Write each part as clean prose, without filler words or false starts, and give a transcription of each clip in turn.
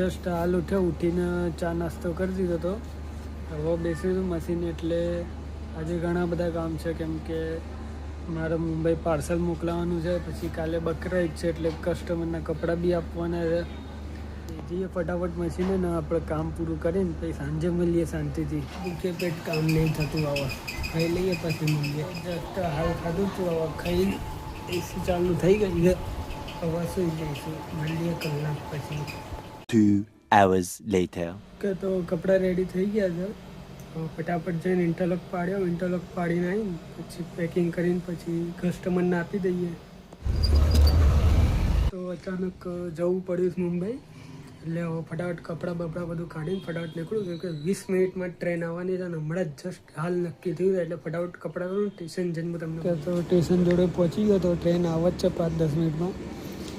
Just હાલ ઉઠીને ચા નાસ્તો કરી દીધો હતો. હવે બેસીશું મશીન. એટલે આજે ઘણા બધા કામ છે, કેમ કે મારે મુંબઈ પાર્સલ મોકલાવાનું છે. પછી કાલે બકરાઈદ છે, એટલે કસ્ટમરના કપડાં બી આપવાના છે. જઈએ ફટાફટ મશીને ને આપણે કામ પૂરું કરીને પછી સાંજે મળીએ શાંતિથી. કે પેટ કામ નહીં થતું, આવા ખાઈ લઈએ પછી મળીએ. જસ્ટ હાલ ખાધું છું, હવે ખાઈ એસી ચાલુ થઈ ગઈ છે. હવે સુઈ જઈશું, મળીએ કલાક પછી. 2 hours later. કે તો કપડાં રેડી થઈ ગયા છે. ફટાફટ જઈને ઇન્ટરલોક પાડ્યો, ઇન્ટરલોક પાડીને આવીને પછી પેકિંગ કરીને પછી કસ્ટમરને આપી દઈએ. તો અચાનક જવું પડ્યું મુંબઈ, એટલે ફટાફટ કપડાં બપડા બધું કાઢીને ફટાફટ નીકળ્યું, કેમ કે 20 મિનિટમાં ટ્રેન આવવાની છે અને હમણાં જ જસ્ટ હાલ નક્કી થયું. એટલે ફટાફટ કપડાં કરું, સ્ટેશન જઈને તમને કે તો સ્ટેશન જોડે પહોંચી ગયો. તો ટ્રેન આવે જ છે 5-10 મિનિટમાં,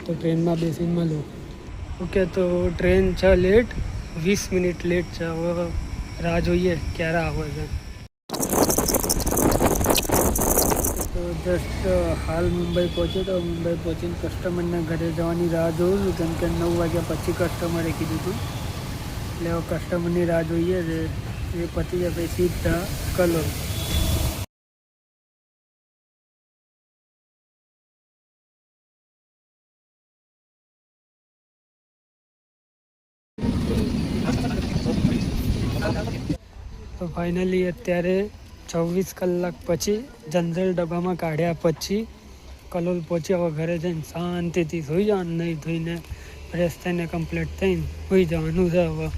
તો ટ્રેનમાં બેસીને મળું. ઓકે, તો ટ્રેન છે લેટ, 20 મિનિટ લેટ છે. હવે રાહ જોઈએ ક્યારે આવે છે. તો જસ્ટ હાલ મુંબઈ પહોંચ્યો. તો મુંબઈ પહોંચીને કસ્ટમરના ઘરે જવાની રાહ જોઉં છું, કેમ કે 9 વાગ્યા પછી કસ્ટમરે કીધું હતું. એટલે હવે કસ્ટમરની રાહ જોઈએ છે. એ પતી જાય પછી સીધા કલોલ. તો ફાઇનલી અત્યારે 24 કલાક પછી જનરલ ડબ્બામાં કાઢ્યા પછી કલોલ પહોંચ્યા. હવે ઘરે જઈને શાંતિથી સૂઈ જવાનું, નહીં ધોઈને ફ્રેશ થઈને કમ્પ્લીટ થઈને સૂઈ જવાનું છે. હવે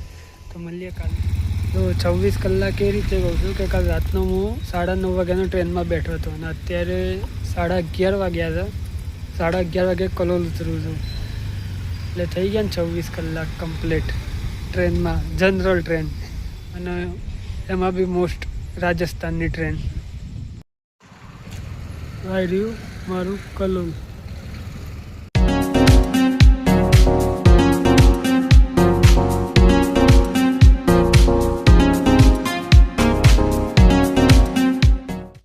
તો મળીએ કાલે. તો 24 કલાક એ રીતે કહું છું કે કાલ રાતનો હું 9:30 વાગ્યાનો ટ્રેનમાં બેઠો હતો અને અત્યારે 11:30 વાગ્યા છે. 11:30 વાગે કલોલ ઉતરું છું. એટલે થઈ ગયા ને 24 કલાક કમ્પ્લીટ ટ્રેનમાં, જનરલ ટ્રેન, અને એમાં બી મોસ્ટ રાજસ્થાનની ટ્રેન. આવી રહ્યું મારું કલોલ.